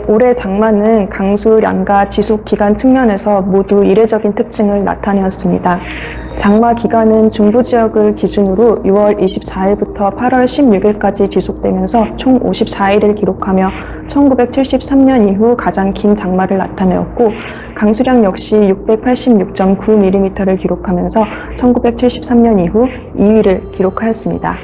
올해 장마는 강수량과 지속기간 측면에서 모두 이례적인 특징을 나타내었습니다. 장마 기간은 중부 지역을 기준으로 6월 24일부터 8월 16일까지 지속되면서 총 54일을 기록하며 1973년 이후 가장 긴 장마를 나타내었고, 강수량 역시 686.9mm를 기록하면서 1973년 이후 2위를 기록하였습니다.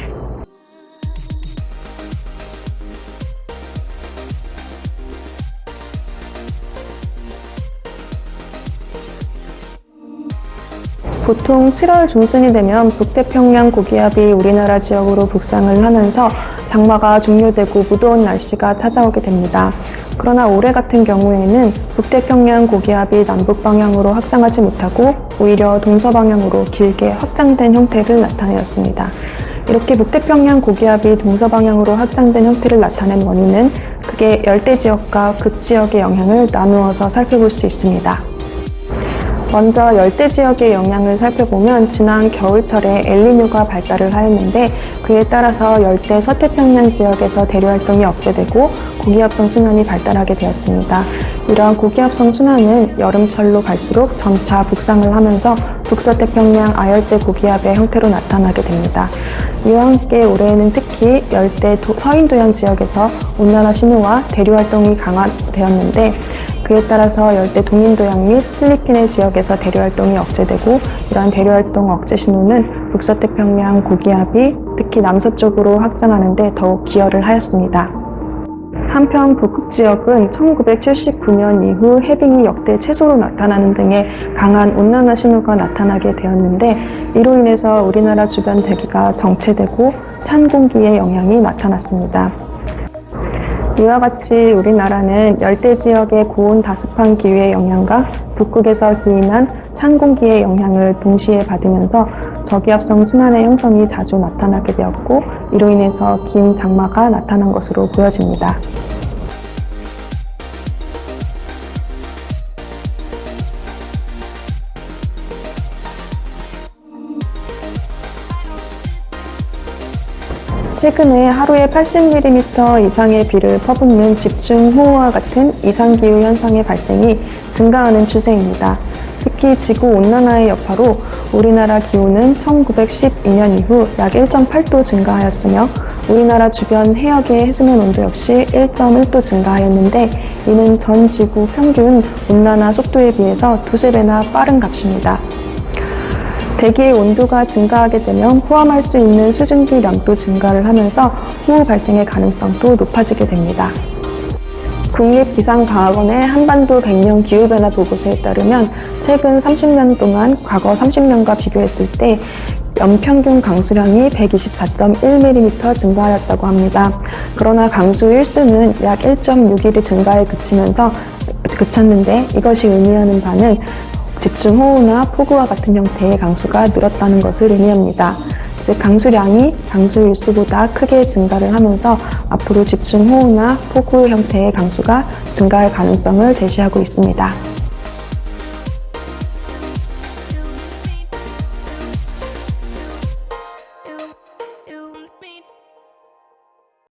보통 7월 중순이 되면 북태평양 고기압이 우리나라 지역으로 북상을 하면서 장마가 종료되고 무더운 날씨가 찾아오게 됩니다. 그러나 올해 같은 경우에는 북태평양 고기압이 남북 방향으로 확장하지 못하고 오히려 동서방향으로 길게 확장된 형태를 나타내었습니다. 이렇게 북태평양 고기압이 동서방향으로 확장된 형태를 나타낸 원인은 크게 열대지역과 극지역의 영향을 나누어서 살펴볼 수 있습니다. 먼저 열대지역의 영향을 살펴보면 지난 겨울철에 엘니뇨가 발달을 하였는데, 그에 따라서 열대 서태평양 지역에서 대류활동이 억제되고 고기압성 순환이 발달하게 되었습니다. 이러한 고기압성 순환은 여름철로 갈수록 점차 북상을 하면서 북서태평양 아열대 고기압의 형태로 나타나게 됩니다. 이와 함께 올해에는 특히 열대 서인도양 지역에서 온난화 신호와 대류활동이 강화되었는데, 그에 따라서 열대 동인도양 및 필리핀의 지역에서 대류활동이 억제되고, 이러한 대류활동 억제 신호는 북서태평양 고기압이 특히 남서쪽으로 확장하는 데 더욱 기여를 하였습니다. 한편 북극 지역은 1979년 이후 해빙이 역대 최소로 나타나는 등의 강한 온난화 신호가 나타나게 되었는데, 이로 인해서 우리나라 주변 대기가 정체되고 찬 공기의 영향이 나타났습니다. 이와 같이 우리나라는 열대지역의 고온 다습한 기후의 영향과 북극에서 기인한 찬 공기의 영향을 동시에 받으면서 저기압성 순환의 형성이 자주 나타나게 되었고, 이로 인해서 긴 장마가 나타난 것으로 보여집니다. 최근에 하루에 80mm 이상의 비를 퍼붓는 집중호우와 같은 이상기후 현상의 발생이 증가하는 추세입니다. 특히 지구온난화의 여파로 우리나라 기온은 1912년 이후 약 1.8도 증가하였으며, 우리나라 주변 해역의 해수면 온도 역시 1.1도 증가하였는데, 이는 전 지구 평균 온난화 속도에 비해서 두세 배나 빠른 값입니다. 대기의 온도가 증가하게 되면 포함할 수 있는 수증기량도 증가를 하면서 호우 발생의 가능성도 높아지게 됩니다. 국립기상과학원의 한반도 100년 기후변화 보고서에 따르면 최근 30년 동안 과거 30년과 비교했을 때 연평균 강수량이 124.1mm 증가하였다고 합니다. 그러나 강수 일수는 약 1.6mm 증가에 그쳤는데, 이것이 의미하는 바는 집중호우나 폭우와 같은 형태의 강수가 늘었다는 것을 의미합니다. 즉, 강수량이 강수일수보다 크게 증가를 하면서 앞으로 집중호우나 폭우 형태의 강수가 증가할 가능성을 제시하고 있습니다. you, me.